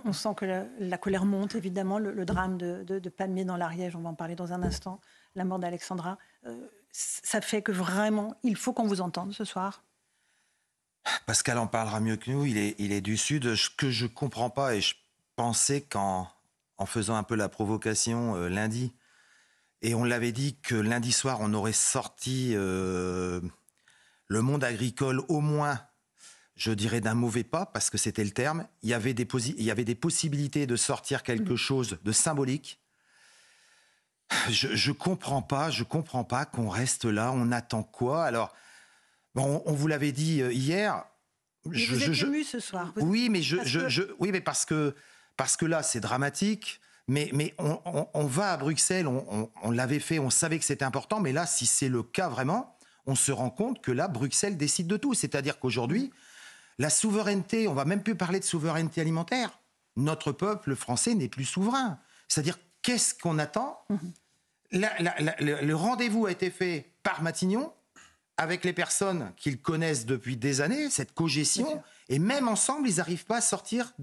On sent que la colère monte, évidemment. Le drame de Pamiers dans l'Ariège, on va en parler dans un instant. La mort d'Alexandra. Ça fait que vraiment, il faut qu'on vous entende ce soir. Pascal en parlera mieux que nous. Il est du Sud. Ce que je ne comprends pas, et je pensais qu'en faisant un peu la provocation lundi, et on l'avait dit que lundi soir, on aurait sorti le monde agricole au moins, je dirais, d'un mauvais pas, parce que c'était le terme. Il y avait des possibilités de sortir quelque chose de symbolique. Je comprends pas qu'on reste là. On attend quoi? Alors, bon, on vous l'avait dit hier. Vous êtes ému ce soir. Oui, mais oui, mais parce que là, c'est dramatique. Mais on va à Bruxelles. On l'avait fait. On savait que c'était important. Mais là, si c'est le cas vraiment, on se rend compte que là, Bruxelles décide de tout. C'est-à-dire qu'aujourd'hui, la souveraineté, on va même plus parler de souveraineté alimentaire. Notre peuple français n'est plus souverain. C'est-à-dire, qu'est-ce qu'on attend? Le rendez-vous a été fait par Matignon avec les personnes qu'ils connaissent depuis des années, cette cogestion, et même ensemble, ils n'arrivent pas à sortir,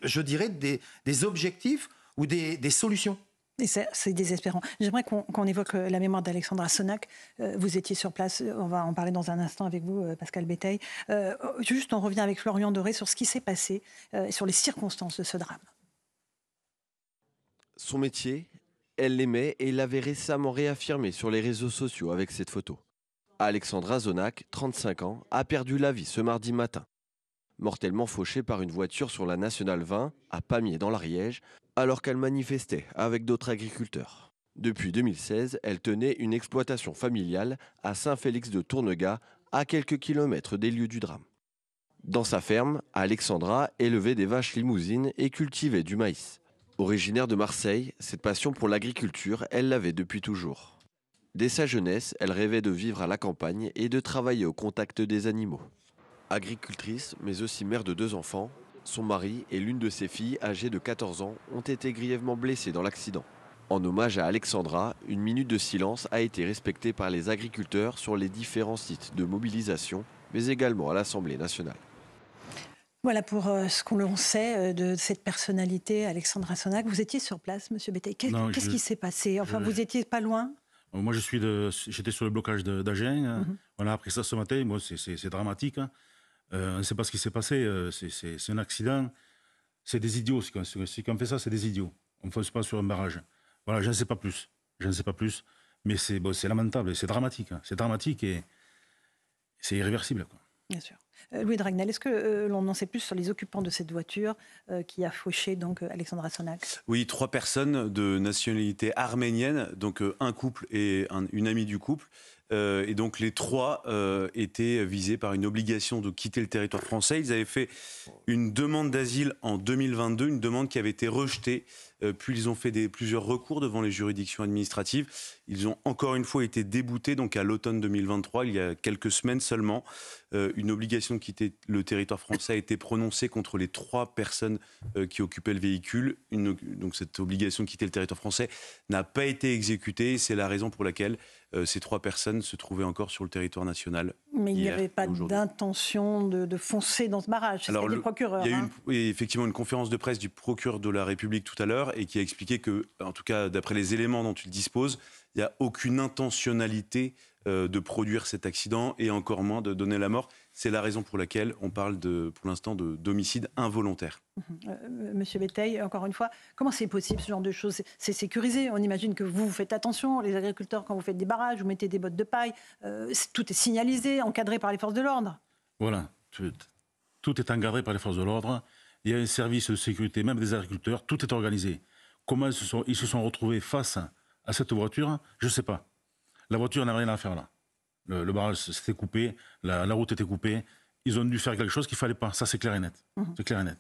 je dirais, des objectifs ou des solutions. Et c'est désespérant. J'aimerais qu'on évoque la mémoire d'Alexandra Sonac. Vous étiez sur place, on va en parler dans un instant avec vous, Pascal Béteille. Juste, on revient avec Florian Doré sur ce qui s'est passé, sur les circonstances de ce drame. Son métier, elle l'aimait et l'avait récemment réaffirmé sur les réseaux sociaux avec cette photo. Alexandra Sonac, 35 ans, a perdu la vie ce mardi matin. Mortellement fauchée par une voiture sur la Nationale 20, à Pamiers dans l'Ariège, alors qu'elle manifestait avec d'autres agriculteurs. Depuis 2016, elle tenait une exploitation familiale à Saint-Félix-de-Tournegat, à quelques kilomètres des lieux du drame. Dans sa ferme, Alexandra élevait des vaches limousines et cultivait du maïs. Originaire de Marseille, cette passion pour l'agriculture, elle l'avait depuis toujours. Dès sa jeunesse, elle rêvait de vivre à la campagne et de travailler au contact des animaux. Agricultrice, mais aussi mère de 2 enfants, son mari et l'une de ses filles, âgées de 14 ans, ont été grièvement blessés dans l'accident. En hommage à Alexandra, une minute de silence a été respectée par les agriculteurs sur les différents sites de mobilisation, mais également à l'Assemblée nationale. Voilà pour ce qu'on sait de cette personnalité, Alexandra Sonac. Vous étiez sur place, Monsieur Béteille. Qu'est-ce qui s'est passé? Enfin, vous étiez pas loin? Moi, j'étais sur le blocage d'Agen. On a appris ça ce matin. Moi, c'est dramatique. On ne sait pas ce qui s'est passé. C'est un accident. C'est des idiots. Si on fait ça, c'est des idiots. On ne fonce pas sur un barrage. Voilà, je ne sais pas plus. Mais c'est lamentable. C'est dramatique. C'est dramatique et c'est irréversible, quoi. Bien sûr. Louis Dragnel, est-ce que l'on en sait plus sur les occupants de cette voiture qui a fauché donc Alexandra Sonac? Oui, 3 personnes de nationalité arménienne, donc un couple et une amie du couple. Et donc les 3 étaient visés par une obligation de quitter le territoire français. Ils avaient fait une demande d'asile en 2022, une demande qui avait été rejetée. Puis ils ont fait plusieurs recours devant les juridictions administratives. Ils ont encore une fois été déboutés, donc à l'automne 2023, il y a quelques semaines seulement. Une obligation de quitter le territoire français a été prononcée contre les 3 personnes qui occupaient le véhicule. Donc cette obligation de quitter le territoire français n'a pas été exécutée. C'est la raison pour laquelle ces 3 personnes se trouvaient encore sur le territoire national. Mais il n'y avait pas d'intention de foncer dans ce barrage. C'est le procureur. Il y a eu effectivement une conférence de presse du procureur de la République tout à l'heure et qui a expliqué que, en tout cas d'après les éléments dont il dispose, il n'y a aucune intentionnalité de produire cet accident et encore moins de donner la mort. C'est la raison pour laquelle on parle pour l'instant d'homicide involontaire. Monsieur Béteille, encore une fois, comment c'est possible ce genre de choses? C'est sécurisé. On imagine que vous faites attention, les agriculteurs, quand vous faites des barrages, vous mettez des bottes de paille. Tout est signalisé, encadré par les forces de l'ordre. Voilà, tout est encadré par les forces de l'ordre. Il y a un service de sécurité, même des agriculteurs, tout est organisé. Comment ils se sont retrouvés face à cette voiture? Je ne sais pas. La voiture n'a rien à faire là. Le barrage s'était coupé, la route était coupée. Ils ont dû faire quelque chose qu'il ne fallait pas. Ça, c'est clair et net. C'est clair et net.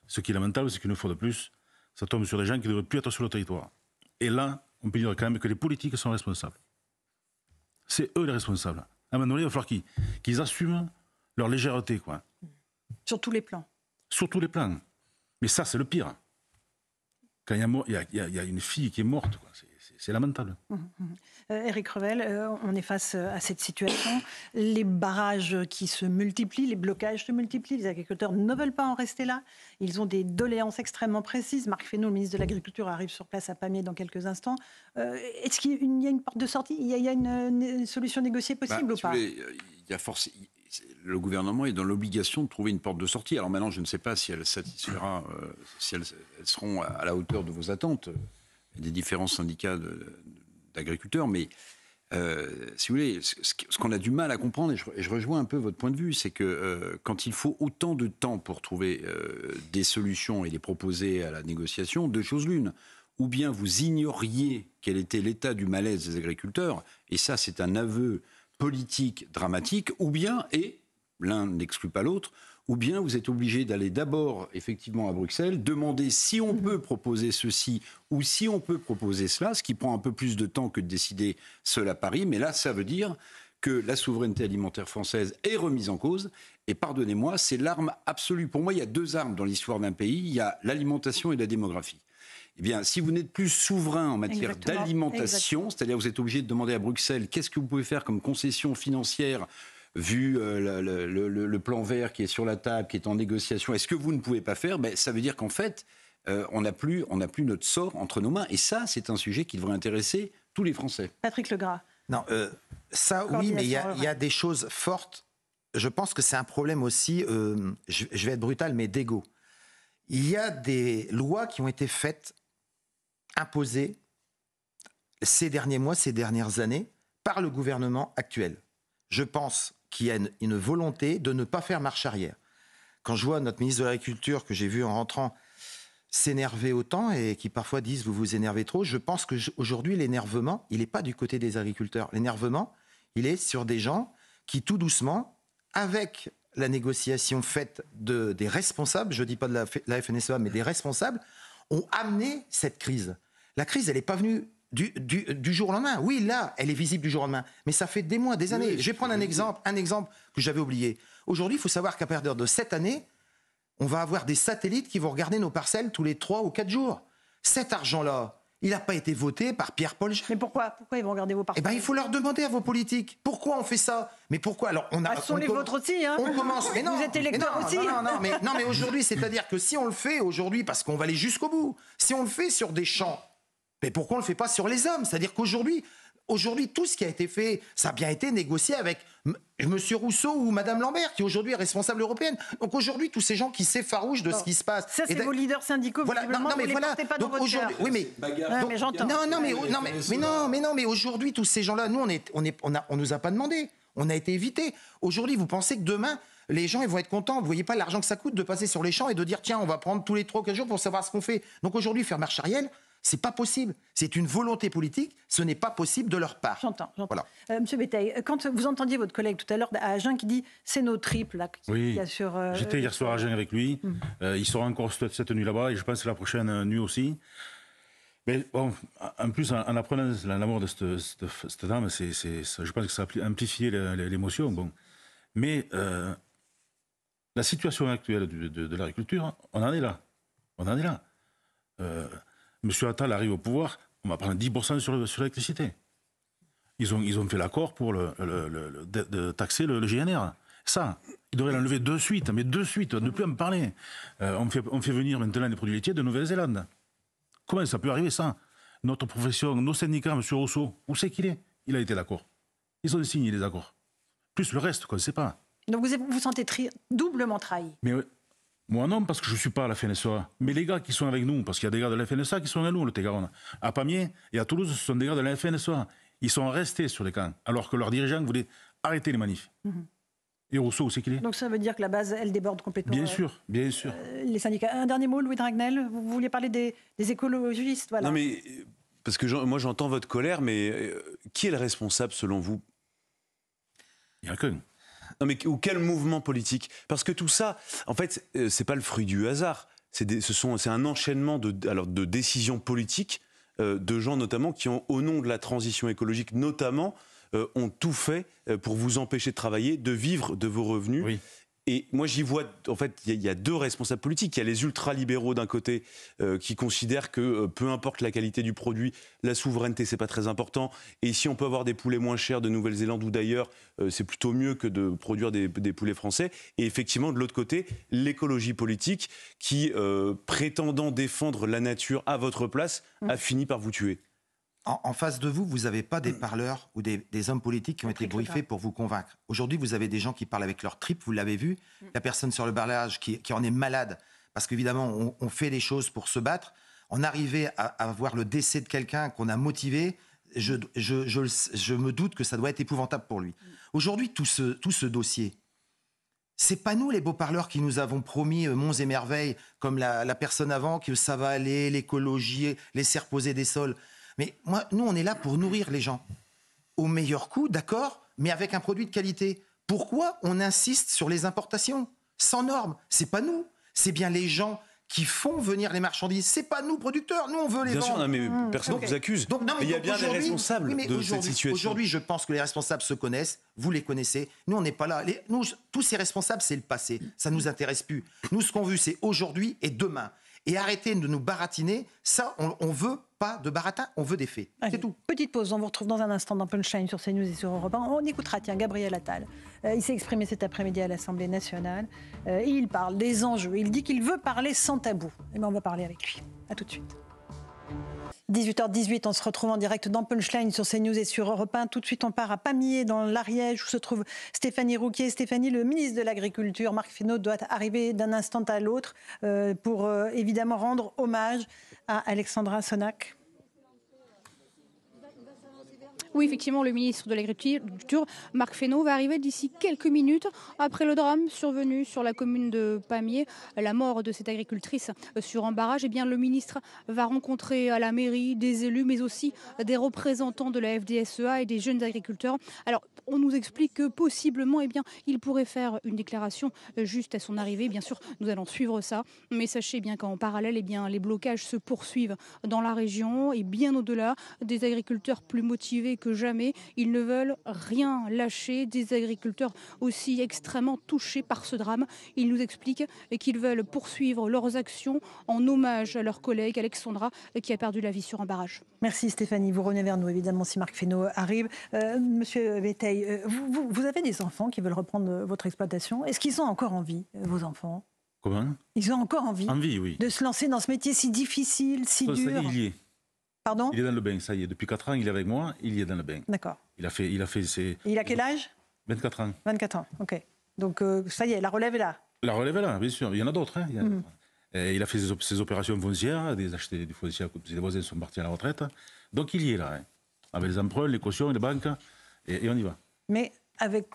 Ce qui est lamentable, c'est qu'une fois de plus, ça tombe sur des gens qui ne devraient plus être sur le territoire. Et là, on peut dire quand même que les politiques sont responsables. C'est eux les responsables. À un moment donné, il va falloir qu'ils assument leur légèreté, quoi. Sur tous les plans. Sur tous les plans. Mais ça, c'est le pire. Quand il y a une fille qui est morte, quoi. C'est lamentable. Éric Revel, on est face à cette situation. Les barrages qui se multiplient, les blocages se multiplient. Les agriculteurs ne veulent pas en rester là. Ils ont des doléances extrêmement précises. Marc Fesneau, le ministre de l'Agriculture, arrive sur place à Pamiers dans quelques instants. Est-ce qu'il y a une porte de sortie? Il y a une solution négociée possible ou pas? Le gouvernement est dans l'obligation de trouver une porte de sortie. Alors maintenant, je ne sais pas si elle satisfera, si elles seront à la hauteur de vos attentes, des différents syndicats d'agriculteurs, mais si vous voulez, ce qu'on a du mal à comprendre, et je rejoins un peu votre point de vue, c'est que quand il faut autant de temps pour trouver des solutions et les proposer à la négociation, deux choses l'une. Ou bien vous ignoriez quel était l'état du malaise des agriculteurs, et ça c'est un aveu politique dramatique, ou bien, et l'un n'exclut pas l'autre, ou bien vous êtes obligé d'aller d'abord effectivement à Bruxelles, demander si on peut proposer ceci ou si on peut proposer cela, ce qui prend un peu plus de temps que de décider seul à Paris, mais là ça veut dire que la souveraineté alimentaire française est remise en cause, et pardonnez-moi, c'est l'arme absolue. Pour moi, il y a deux armes dans l'histoire d'un pays, il y a l'alimentation et la démographie. Eh bien, si vous n'êtes plus souverain en matière d'alimentation, c'est-à-dire vous êtes obligé de demander à Bruxelles qu'est-ce que vous pouvez faire comme concession financière vu le plan vert qui est sur la table, qui est en négociation, est-ce que vous ne pouvez pas faire? Ça veut dire qu'en fait, on n'a plus notre sort entre nos mains. Et ça, c'est un sujet qui devrait intéresser tous les Français. Patrick Legras. Non, ça, oui, mais il y a des choses fortes. Je pense que c'est un problème aussi, je vais être brutal, mais d'ego. Il y a des lois qui ont été faites, imposées, ces derniers mois, ces dernières années, par le gouvernement actuel. Je pense qu'il y a une volonté de ne pas faire marche arrière. Quand je vois notre ministre de l'Agriculture, que j'ai vu en rentrant, s'énerver autant et qui parfois disent « vous vous énervez trop », je pense qu'aujourd'hui, l'énervement, il n'est pas du côté des agriculteurs. L'énervement, il est sur des gens qui, tout doucement, avec la négociation faite des responsables, je ne dis pas de la FNSEA, mais des responsables, ont amené cette crise. La crise, elle n'est pas venue du jour au lendemain. Oui, là, elle est visible du jour au lendemain. Mais ça fait des mois, des années. Je vais prendre un exemple que j'avais oublié. Aujourd'hui, il faut savoir qu'à partir de cette année, on va avoir des satellites qui vont regarder nos parcelles tous les 3 ou 4 jours. Cet argent-là, il n'a pas été voté par Pierre-Paul Gérard. Mais pourquoi ils vont regarder vos parcelles? Il faut leur demander à vos politiques. Pourquoi on fait ça? Mais pourquoi? Alors, ce sont les vôtres aussi, hein. On commence. Mais non, vous êtes électeurs aussi. Non, mais aujourd'hui, c'est-à-dire que si on le fait aujourd'hui, parce qu'on va aller jusqu'au bout, si on le fait sur des champs, mais pourquoi on ne le fait pas sur les hommes? C'est-à-dire qu'aujourd'hui, tout ce qui a été fait, ça a bien été négocié avec M. Rousseau ou Mme Lambert, qui aujourd'hui est responsable européenne. Donc aujourd'hui, tous ces gens qui s'effarouchent de ce qui se passe. Ça, c'est vos leaders syndicaux, visiblement, vous ne les portez pas dans votre cœur. Oui, mais j'entends. Non, mais aujourd'hui, tous ces gens-là, nous, on nous a pas demandé. On a été évités. Aujourd'hui, vous pensez que demain, les gens ils vont être contents. Vous ne voyez pas l'argent que ça coûte de passer sur les champs et de dire, tiens, on va prendre tous les 3 ou 4 jours pour savoir ce qu'on fait. Donc aujourd'hui, faire marche arrière, c'est pas possible. C'est une volonté politique. Ce n'est pas possible de leur part. J'entends. Voilà. Monsieur Béteille, quand vous entendiez votre collègue tout à l'heure à Agen qui dit c'est nos triples là. Oui. Sur, j'étais hier soir à Agen avec lui. Il sera encore cette nuit là-bas et je pense que la prochaine nuit aussi. Mais bon, en plus, en apprenant la mort de cette dame, je pense que ça a amplifié l'émotion. Bon. Mais la situation actuelle de l'agriculture, on en est là. Monsieur Attal arrive au pouvoir, on va prendre 10% sur l'électricité. Ils ont fait l'accord pour de taxer le GNR. Ça, ils devraient l'enlever de suite, ne plus en parler. On fait venir maintenant les produits laitiers de Nouvelle-Zélande. Comment ça peut arriver ça? Notre profession, nos syndicats, M. Rousseau, où c'est qu'il est? Il a été d'accord. Ils ont signé les accords. Plus le reste, qu'on ne sait pas. Donc vous vous sentez doublement trahi? Mais moi non, parce que je ne suis pas à la FNSEA. Mais les gars qui sont avec nous, parce qu'il y a des gars de la FNSEA qui sont avec nous, le Tégaronne. À Pamiers et à Toulouse, ce sont des gars de la FNSEA. Ils sont restés sur les camps, alors que leurs dirigeants voulaient arrêter les manifs. Et Rousseau, où c'est qu'il est? Donc ça veut dire que la base, elle déborde complètement. Bien sûr. Les syndicats. Un dernier mot, Louis Dragnel. Vous vouliez parler des écologistes, voilà. Non mais, parce que moi j'entends votre colère, mais qui est le responsable selon vous? Il n'y a qu'un. Non mais ou quel mouvement politique? Parce que tout ça, en fait, c'est pas le fruit du hasard. C'est un enchaînement de décisions politiques de gens notamment qui ont, au nom de la transition écologique notamment, ont tout fait pour vous empêcher de travailler, de vivre de vos revenus. Oui. Et moi, j'y vois, en fait, il y a deux responsables politiques. Il y a les ultra-libéraux d'un côté qui considèrent que peu importe la qualité du produit, la souveraineté, c'est pas très important. Et si on peut avoir des poulets moins chers de Nouvelle-Zélande ou d'ailleurs, c'est plutôt mieux que de produire des poulets français. Et effectivement, de l'autre côté, l'écologie politique qui, prétendant défendre la nature à votre place, a fini par vous tuer. En face de vous, vous n'avez pas des parleurs ou des hommes politiques qui ont été briefés pour vous convaincre. Aujourd'hui, vous avez des gens qui parlent avec leur tripes, vous l'avez vu. La personne sur le barrage qui en est malade, parce qu'évidemment, on fait des choses pour se battre. En arriver à voir le décès de quelqu'un qu'on a motivé, je me doute que ça doit être épouvantable pour lui. Aujourd'hui, tout ce dossier, c'est pas nous, les beaux parleurs, qui nous avons promis monts et merveilles, comme la personne avant, que ça va aller, l'écologie, laisser reposer des sols. Mais nous, on est là pour nourrir les gens. Au meilleur coût, d'accord, mais avec un produit de qualité. Pourquoi on insiste sur les importations sans normes? C'est pas nous, c'est bien les gens qui font venir les marchandises. C'est pas nous, producteurs, nous, on veut les Bien vendre. sûr, mais personne ne vous accuse. Donc, non, mais il y a bien des responsables de cette situation. Aujourd'hui, je pense que les responsables se connaissent, vous les connaissez. Nous, on n'est pas là. Nous, tous ces responsables, c'est le passé. Ça ne nous intéresse plus. Nous, ce qu'on veut, c'est aujourd'hui et demain. Et arrêtez de nous baratiner. Ça, on veut pas de baratin, on veut des faits. Allez, c'est tout. Petite pause, on vous retrouve dans un instant dans Punchline sur CNews et sur Europe 1. On écoutera, Gabriel Attal. Il s'est exprimé cet après-midi à l'Assemblée nationale. Et il parle des enjeux. Il dit qu'il veut parler sans tabou. Et bien, on va parler avec lui. À tout de suite. 18h18, on se retrouve en direct dans Punchline sur CNews et sur Europe 1. Tout de suite, on part à Pamiers, dans l'Ariège, où se trouve Stéphanie Rouquier. Stéphanie, le ministre de l'Agriculture, Marc Fesneau, doit arriver d'un instant à l'autre pour évidemment rendre hommage à Alexandra Sonac. Oui, effectivement, le ministre de l'Agriculture, Marc Fesneau, va arriver d'ici quelques minutes après le drame survenu sur la commune de Pamiers, la mort de cette agricultrice sur un barrage. Eh bien, le ministre va rencontrer à la mairie des élus, mais aussi des représentants de la FDSEA et des jeunes agriculteurs. Alors, on nous explique que possiblement, eh bien, il pourrait faire une déclaration juste à son arrivée. Bien sûr, nous allons suivre ça, mais sachez bien qu'en parallèle, eh bien, les blocages se poursuivent dans la région et bien au-delà, des agriculteurs plus motivés que jamais. Ils ne veulent rien lâcher. Des agriculteurs aussi extrêmement touchés par ce drame. Ils nous expliquent qu'ils veulent poursuivre leurs actions en hommage à leur collègue Alexandra qui a perdu la vie sur un barrage. Merci Stéphanie. Vous revenez vers nous évidemment si Marc Fesneau arrive. Monsieur Béteille, vous avez des enfants qui veulent reprendre votre exploitation. Est-ce qu'ils ont encore envie, vos enfants? Comment? Ils ont encore envie, Oui. de se lancer dans ce métier si difficile, si Ça, dur? il y est. Pardon? Il est dans le bain, ça y est. Depuis 4 ans, il est avec moi, il y est dans le bain. D'accord. Il a fait ses... Et il a quel âge? 24 ans. 24 ans, ok. Donc ça y est, la relève est là. La relève est là, bien sûr. Il y en a d'autres. Hein. Il a fait ses opérations foncières, acheté des foncières, ses voisins sont partis à la retraite. Donc il y est là, hein. Avec les emprunts, les cautions, les banques, et on y va. Mais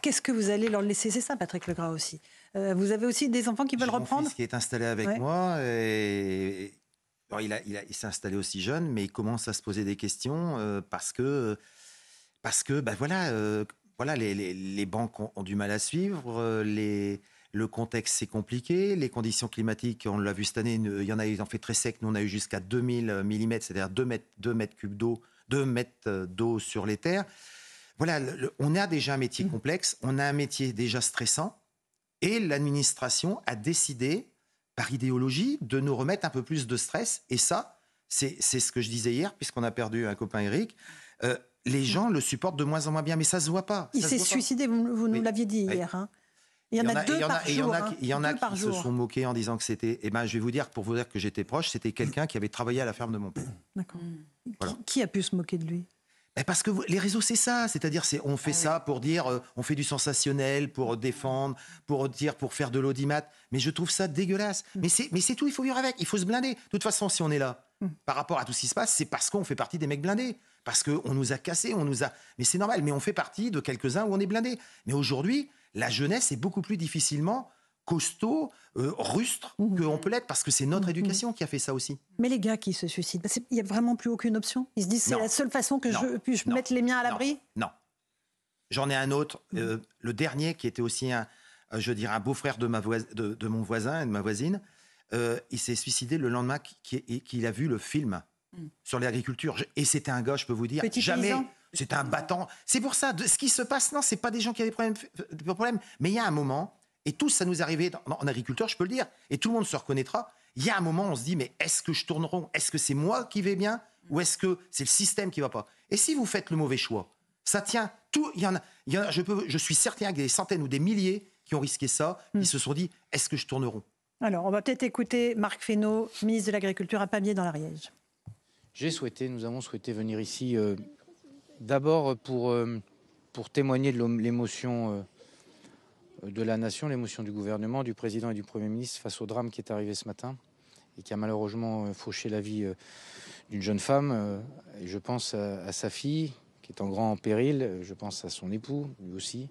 qu'est-ce que vous allez leur laisser? C'est ça, Patrick Legras aussi. Vous avez aussi des enfants qui veulent reprendre? Mon fils qui est installé avec moi. Alors, il s'est installé aussi jeune, mais il commence à se poser des questions parce que les banques ont du mal à suivre, le contexte c'est compliqué, les conditions climatiques, on l'a vu cette année, il y en a eu, en fait très sec, nous on a eu jusqu'à 2000 mm, c'est-à-dire 2 mètres cubes d'eau, 2 mètres d'eau sur les terres. Voilà, on a déjà un métier complexe, on a un métier déjà stressant, et l'administration a décidé, par idéologie, de nous remettre un peu plus de stress. Et ça, c'est ce que je disais hier, puisqu'on a perdu un copain Eric. Les gens le supportent de moins en moins bien, mais ça se voit pas. Il s'est suicidé, vous nous l'aviez dit hier. Hein. Il y en a deux par jour. Il y en a qui se sont moqués en disant que c'était... Eh ben, je vais vous dire, pour vous dire que j'étais proche, c'était quelqu'un qui avait travaillé à la ferme de mon père. D'accord. Voilà. Qui a pu se moquer de lui? Parce que les réseaux, c'est ça. C'est-à-dire, on fait ça pour dire, on fait du sensationnel, pour défendre, pour faire de l'audimat. Mais je trouve ça dégueulasse. Mais c'est tout, il faut vivre avec, il faut se blinder. De toute façon, si on est là, par rapport à tout ce qui se passe, c'est parce qu'on fait partie des mecs blindés. Parce qu'on nous a cassés, Mais c'est normal, mais on fait partie de quelques-uns où on est blindés. Mais aujourd'hui, la jeunesse est beaucoup plus difficilement costaud, rustre qu'on peut l'être, parce que c'est notre éducation qui a fait ça aussi. Mais les gars qui se suicident, il n'y a vraiment plus aucune option? Ils se disent c'est la seule façon que je puisse mettre les miens à l'abri? Non. J'en ai un autre, le dernier qui était aussi un beau-frère de mon voisin et de ma voisine. Il s'est suicidé le lendemain qu'il a vu le film sur l'agriculture. Et c'était un gars, je peux vous dire, c'était un battant. C'est pour ça, ce qui se passe, non, c'est pas des gens qui avaient des problèmes, mais il y a un moment, et tous, ça nous est arrivé en agriculteur, je peux le dire, et tout le monde se reconnaîtra. Il y a un moment, on se dit, mais est-ce que je tourne rond? Est-ce que c'est moi qui vais bien? Ou est-ce que c'est le système qui ne va pas? Et si vous faites le mauvais choix, ça tient tout. Il y en a, je suis certain qu'il y a des centaines ou des milliers qui ont risqué ça, qui se sont dit, est-ce que je tourne rond? Alors, on va peut-être écouter Marc Fesneau, ministre de l'Agriculture à Pamiers dans l'Ariège. Nous avons souhaité venir ici d'abord pour témoigner de l'émotion de la nation, l'émotion du gouvernement, du président et du Premier ministre face au drame qui est arrivé ce matin et qui a malheureusement fauché la vie d'une jeune femme. Et je pense à sa fille qui est en grand péril, je pense à son époux, lui aussi.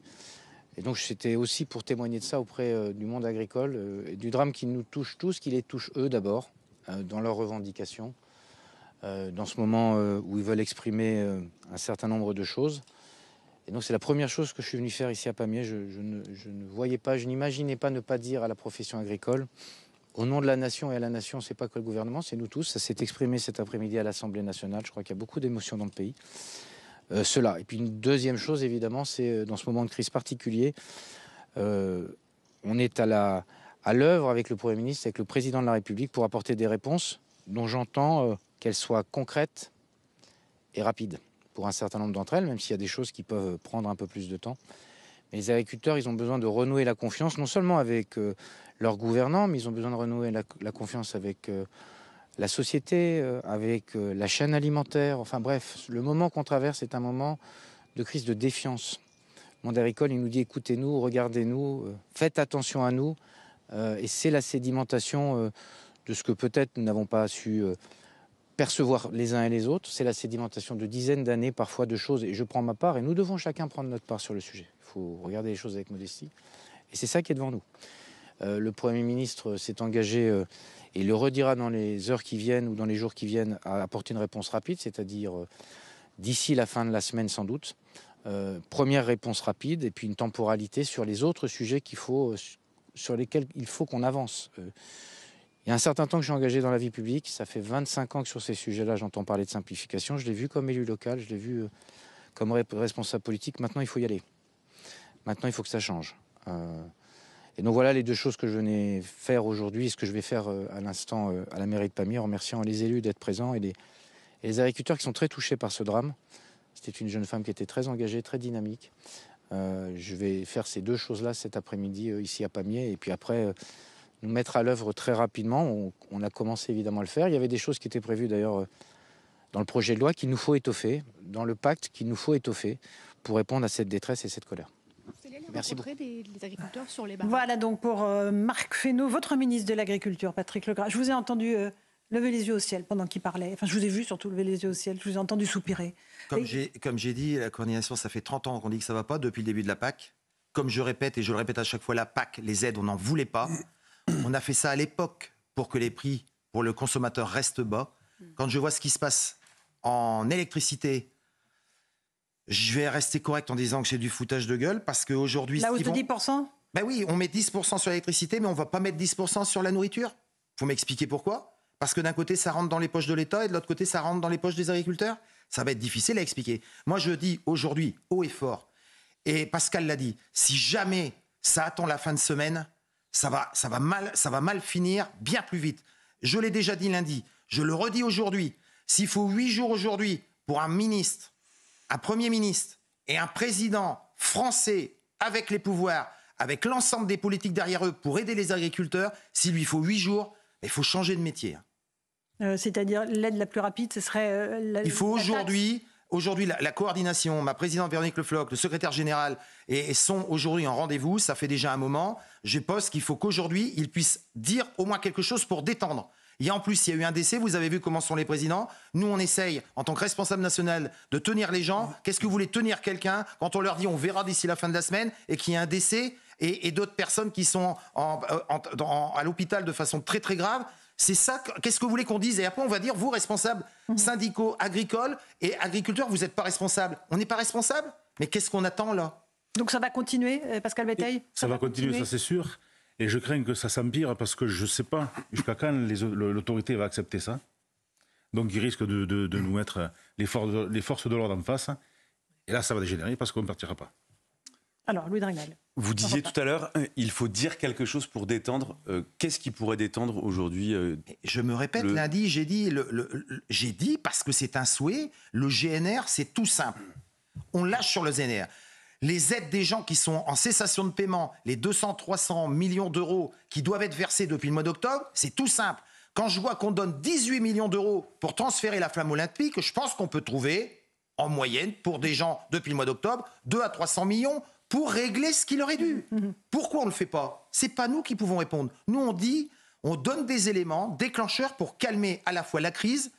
Et donc c'était aussi pour témoigner de ça auprès du monde agricole et du drame qui nous touche tous, qui les touche eux d'abord, dans leurs revendications, dans ce moment où ils veulent exprimer un certain nombre de choses. Et donc c'est la première chose que je suis venu faire ici à Pamiers. Je ne voyais pas, je n'imaginais pas ne pas dire à la profession agricole, au nom de la nation et à la nation, c'est pas que le gouvernement, c'est nous tous. Ça s'est exprimé cet après-midi à l'Assemblée nationale. Je crois qu'il y a beaucoup d'émotions dans le pays. Cela. Et puis une deuxième chose, évidemment, c'est dans ce moment de crise particulier, on est à l'œuvre avec le Premier ministre, avec le Président de la République pour apporter des réponses dont j'entends qu'elles soient concrètes et rapides pour un certain nombre d'entre elles, même s'il y a des choses qui peuvent prendre un peu plus de temps. Mais les agriculteurs, ils ont besoin de renouer la confiance, non seulement avec leurs gouvernants, mais ils ont besoin de renouer la confiance avec la société, avec la chaîne alimentaire. Enfin bref, le moment qu'on traverse est un moment de crise de défiance. Le monde agricole, il nous dit écoutez-nous, regardez-nous, faites attention à nous. Et c'est la sédimentation de ce que peut-être nous n'avons pas su percevoir les uns et les autres. C'est la sédimentation de dizaines d'années, parfois de choses. Et je prends ma part, et nous devons chacun prendre notre part sur le sujet. Il faut regarder les choses avec modestie. Et c'est ça qui est devant nous. Le Premier ministre s'est engagé, et le redira dans les heures qui viennent ou dans les jours qui viennent, à apporter une réponse rapide, c'est-à-dire d'ici la fin de la semaine sans doute. Première réponse rapide, et puis une temporalité sur les autres sujets sur lesquels il faut qu'on avance. Il y a un certain temps que je suis engagé dans la vie publique, ça fait 25 ans que sur ces sujets-là, j'entends parler de simplification. Je l'ai vu comme élu local, je l'ai vu comme responsable politique. Maintenant, il faut y aller. Maintenant, il faut que ça change. Et donc voilà les deux choses que je venais faire aujourd'hui, ce que je vais faire à l'instant à la mairie de Pamiers, en remerciant les élus d'être présents et les agriculteurs qui sont très touchés par ce drame. C'était une jeune femme qui était très engagée, très dynamique. Je vais faire ces deux choses-là cet après-midi ici à Pamiers, et puis après nous mettre à l'œuvre très rapidement. On a commencé évidemment à le faire. Il y avait des choses qui étaient prévues d'ailleurs dans le projet de loi qu'il nous faut étoffer, dans le pacte qu'il nous faut étoffer pour répondre à cette détresse et cette colère. Merci beaucoup. Les agriculteurs sur les barrages. Voilà donc pour Marc Fesneau, votre ministre de l'Agriculture, Patrick Legras. Je vous ai entendu lever les yeux au ciel pendant qu'il parlait. Enfin, je vous ai vu surtout lever les yeux au ciel. Je vous ai entendu soupirer. Comme j'ai dit, la coordination, ça fait 30 ans qu'on dit que ça ne va pas depuis le début de la PAC. Comme je répète, et je le répète à chaque fois, la PAC, les aides, on n'en voulait pas. On a fait ça à l'époque pour que les prix pour le consommateur restent bas. Quand je vois ce qui se passe en électricité, je vais rester correct en disant que c'est du foutage de gueule parce qu'aujourd'hui... La hausse de 10%? Ben oui, on met 10% sur l'électricité, mais on ne va pas mettre 10% sur la nourriture. Il faut m'expliquer pourquoi. Parce que d'un côté, ça rentre dans les poches de l'État et de l'autre côté, ça rentre dans les poches des agriculteurs. Ça va être difficile à expliquer. Moi, je dis aujourd'hui, haut et fort, et Pascal l'a dit, si jamais ça attend la fin de semaine, ça va mal finir bien plus vite. Je l'ai déjà dit lundi, je le redis aujourd'hui. S'il faut 8 jours aujourd'hui pour un ministre, un Premier ministre et un président français avec les pouvoirs, avec l'ensemble des politiques derrière eux pour aider les agriculteurs, s'il lui faut 8 jours, il faut changer de métier. C'est-à-dire l'aide la plus rapide, ce serait... Il faut aujourd'hui la coordination, ma présidente Véronique Le Floch, le secrétaire général, et sont aujourd'hui en rendez-vous, ça fait déjà un moment. Je pense qu'il faut qu'aujourd'hui, ils puissent dire au moins quelque chose pour détendre. Il y a eu un décès, vous avez vu comment sont les présidents. Nous, on essaye, en tant que responsable national, de tenir les gens. Qu'est-ce que vous voulez tenir quelqu'un quand on leur dit on verra d'ici la fin de la semaine et qu'il y a un décès et d'autres personnes qui sont à l'hôpital de façon très très grave? C'est ça, qu'est-ce que vous voulez qu'on dise? Et après, on va dire, vous, responsables syndicaux, agricoles et agriculteurs, vous n'êtes pas responsables. On n'est pas responsables? Mais qu'est-ce qu'on attend là? Donc ça va continuer, Pascal Béteille? Ça va continuer, ça c'est sûr. Et je crains que ça s'empire parce que je ne sais pas jusqu'à quand l'autorité va accepter ça. Donc il risque de nous mettre les forces de l'ordre en face. Et là, ça va dégénérer parce qu'on ne partira pas. Alors, Louis Dragnel. Vous disiez tout à l'heure, il faut dire quelque chose pour détendre. Qu'est-ce qui pourrait détendre aujourd'hui Je me répète, lundi, j'ai dit, parce que c'est un souhait, le GNR, c'est tout simple. On lâche sur le GNR. Les aides des gens qui sont en cessation de paiement, les 200-300 millions d'euros qui doivent être versés depuis le mois d'octobre, c'est tout simple. Quand je vois qu'on donne 18 millions d'euros pour transférer la flamme olympique, je pense qu'on peut trouver, en moyenne, pour des gens depuis le mois d'octobre, 2 à 300 millions pour régler ce qu'il aurait dû. Pourquoi on ne le fait pas? C'est pas nous qui pouvons répondre. Nous, on dit, on donne des éléments déclencheurs pour calmer à la fois la crise,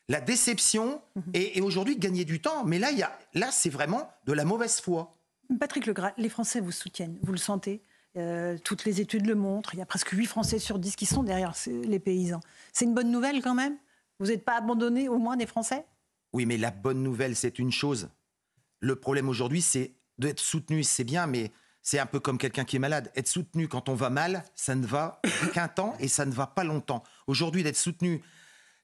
la déception et aujourd'hui gagner du temps. Mais là, c'est vraiment de la mauvaise foi. Patrick Legras, les Français vous soutiennent, vous le sentez? Toutes les études le montrent. Il y a presque 8 Français sur 10 qui sont derrière les paysans. C'est une bonne nouvelle quand même? Vous n'êtes pas abandonnés au moins des Français? Oui, mais la bonne nouvelle, c'est une chose. Le problème aujourd'hui, c'est d'être soutenu, c'est bien, mais c'est un peu comme quelqu'un qui est malade. Être soutenu quand on va mal, ça ne va qu'un temps et ça ne va pas longtemps. Aujourd'hui, d'être soutenu,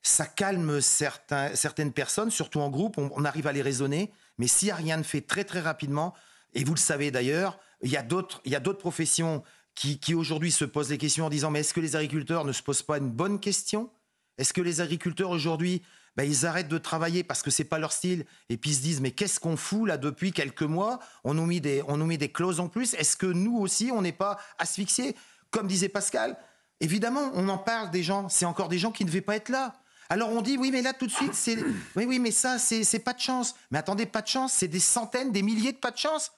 ça calme certaines personnes, surtout en groupe, on arrive à les raisonner. Mais s'il n'y a rien de fait très très rapidement, et vous le savez d'ailleurs, il y a d'autres professions qui aujourd'hui se posent des questions en disant mais est-ce que les agriculteurs ne se posent pas une bonne question? Est-ce que les agriculteurs aujourd'hui, ils arrêtent de travailler parce que c'est pas leur style et puis ils se disent mais qu'est-ce qu'on fout là depuis quelques mois? On nous met des clauses en plus. Est-ce que nous aussi on n'est pas asphyxiés? Comme disait Pascal, évidemment on en parle des gens. C'est encore des gens qui ne devaient pas être là. Alors on dit oui mais là tout de suite c'est oui mais ça c'est pas de chance. Mais attendez, pas de chance, c'est des centaines, des milliers de pas de chance.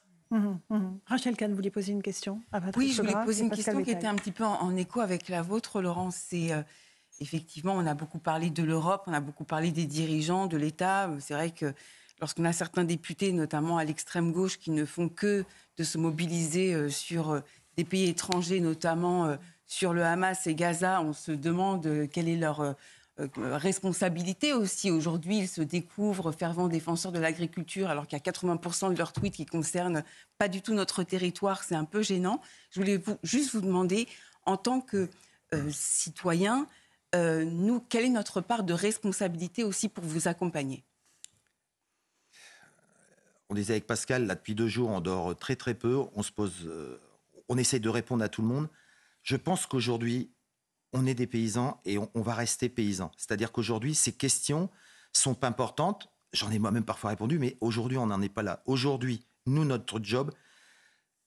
Rachel Kahn, vous voulez poser une question à Patrick Oui, je voulais Legras poser une question qui Bétail. était un petit peu en écho avec la vôtre, Laurence. C'est effectivement, on a beaucoup parlé de l'Europe, on a beaucoup parlé des dirigeants, de l'État. C'est vrai que lorsqu'on a certains députés, notamment à l'extrême gauche, qui ne font que de se mobiliser sur des pays étrangers, notamment sur le Hamas et Gaza, on se demande quelle est leur responsabilité aussi. Aujourd'hui, ils se découvrent fervents défenseurs de l'agriculture alors qu'il y a 80% de leurs tweets qui concernent pas du tout notre territoire. C'est un peu gênant. Je voulais juste vous demander, en tant que citoyen, nous, quelle est notre part de responsabilité aussi pour vous accompagner? On disait avec Pascal, là depuis 2 jours, on dort très très peu, on essaye de répondre à tout le monde. Je pense qu'aujourd'hui, on est des paysans et on va rester paysans. C'est-à-dire qu'aujourd'hui, ces questions sont importantes. J'en ai moi-même parfois répondu, mais aujourd'hui, on n'en est pas là. Aujourd'hui, nous, notre job,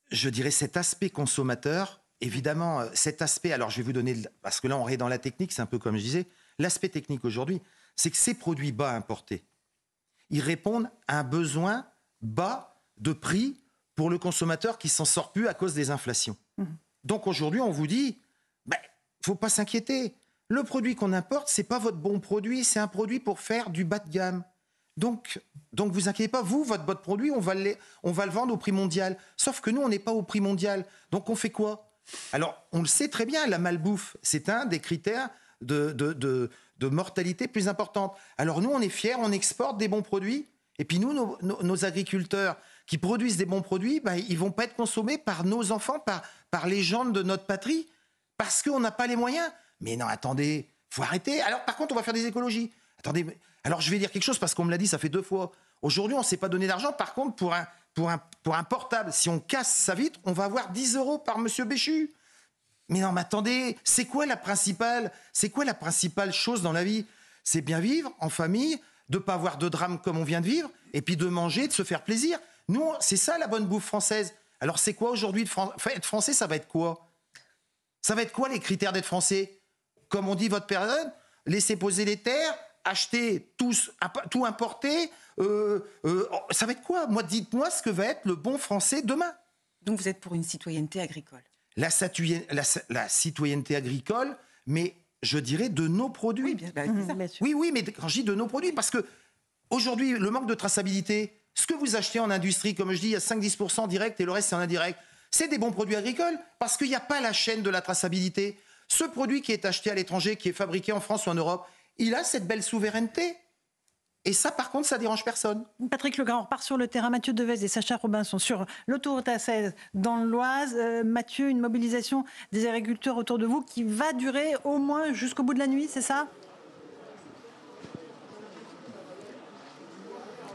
je dirais cet aspect consommateur, évidemment, cet aspect, alors je vais vous donner, parce que là, on est dans la technique, c'est un peu comme je disais, l'aspect technique aujourd'hui, c'est que ces produits bas importés, ils répondent à un besoin bas de prix pour le consommateur qui s'en sort plus à cause des inflations. Donc aujourd'hui, on vous dit, faut pas s'inquiéter. Le produit qu'on importe, c'est pas votre bon produit, c'est un produit pour faire du bas de gamme. Donc vous inquiétez pas, votre produit, on va le vendre au prix mondial. Sauf que nous, on n'est pas au prix mondial. Donc on fait quoi? Alors, on le sait très bien, la malbouffe, c'est un des critères de mortalité plus importante. Alors nous, on est fiers, on exporte des bons produits. Et puis nous, nos agriculteurs qui produisent des bons produits, ils vont pas être consommés par nos enfants, par les gens de notre patrie. Parce qu'on n'a pas les moyens. Mais non, attendez, faut arrêter. Alors, par contre, on va faire des écologies. Attendez, alors je vais dire quelque chose parce qu'on me l'a dit, ça fait 2 fois. Aujourd'hui, on ne s'est pas donné d'argent. Par contre, pour un portable, si on casse sa vitre, on va avoir 10 € par Monsieur Béchu. Mais non, mais attendez, c'est quoi la principale chose dans la vie? C'est bien vivre en famille, de ne pas avoir de drame comme on vient de vivre, et puis de manger, de se faire plaisir. Nous, c'est ça la bonne bouffe française. Alors, c'est quoi aujourd'hui être français, ça va être quoi? Ça va être quoi les critères d'être français? Comme on dit votre période, laisser poser les terres, acheter tout importer. Ça va être quoi? Dites-moi ce que va être le bon français demain. Donc vous êtes pour une citoyenneté agricole? La citoyenneté agricole, mais je dirais de nos produits. Oui, mais quand je dis de nos produits, parce que aujourd'hui, le manque de traçabilité, ce que vous achetez en industrie, comme je dis, il y a 5-10% direct et le reste c'est en indirect. C'est des bons produits agricoles parce qu'il n'y a pas la chaîne de la traçabilité. Ce produit qui est acheté à l'étranger, qui est fabriqué en France ou en Europe, il a cette belle souveraineté. Et ça, par contre, ça dérange personne. Patrick Legras, on repart sur le terrain. Mathieu Devez et Sacha Robin sont sur l'autoroute A16 dans l'Oise. Mathieu, une mobilisation des agriculteurs autour de vous qui va durer au moins jusqu'au bout de la nuit, c'est ça ?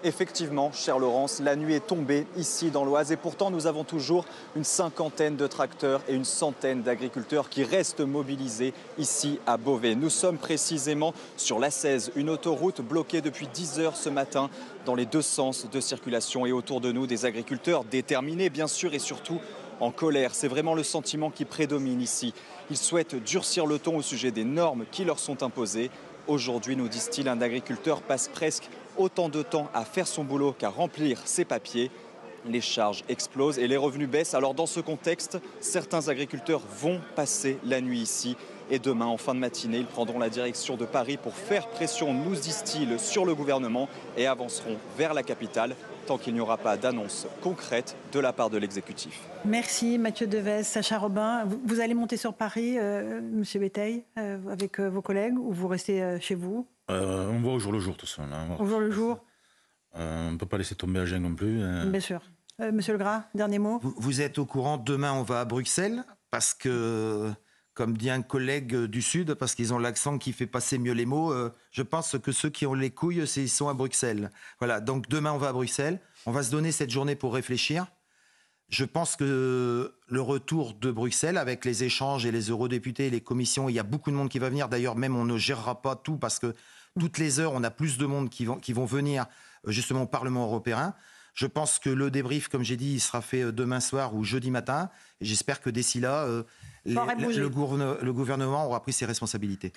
Effectivement, chère Laurence, la nuit est tombée ici dans l'Oise et pourtant nous avons toujours une cinquantaine de tracteurs et une centaine d'agriculteurs qui restent mobilisés ici à Beauvais. Nous sommes précisément sur l'A16, une autoroute bloquée depuis 10 heures ce matin dans les deux sens de circulation et autour de nous des agriculteurs déterminés bien sûr et surtout en colère. C'est vraiment le sentiment qui prédomine ici. Ils souhaitent durcir le ton au sujet des normes qui leur sont imposées. Aujourd'hui, nous disent-ils, un agriculteur passe presque autant de temps à faire son boulot qu'à remplir ses papiers. Les charges explosent et les revenus baissent. Alors dans ce contexte, certains agriculteurs vont passer la nuit ici. Et demain, en fin de matinée, ils prendront la direction de Paris pour faire pression, nous disent-ils, sur le gouvernement et avanceront vers la capitale tant qu'il n'y aura pas d'annonce concrète de la part de l'exécutif. Merci Mathieu Devez, Sacha Robin. Vous allez monter sur Paris, Monsieur Béteille, avec vos collègues, ou vous restez chez vous? On voit au jour le jour, de toute façon. Au jour le jour. On ne peut pas laisser tomber Agen non plus. Bien sûr. Monsieur Legras, dernier mot. Vous êtes au courant, demain on va à Bruxelles, parce que, comme dit un collègue du Sud, parce qu'ils ont l'accent qui fait passer mieux les mots, je pense que ceux qui ont les couilles, ils sont à Bruxelles. Voilà, donc demain on va à Bruxelles, on va se donner cette journée pour réfléchir. Je pense que le retour de Bruxelles, avec les échanges et les eurodéputés, les commissions, il y a beaucoup de monde qui va venir. D'ailleurs, même on ne gérera pas tout, parce que toutes les heures, on a plus de monde qui vont venir justement au Parlement européen. Je pense que le débrief, comme j'ai dit, il sera fait demain soir ou jeudi matin. Et j'espère que d'ici là, le gouvernement aura pris ses responsabilités.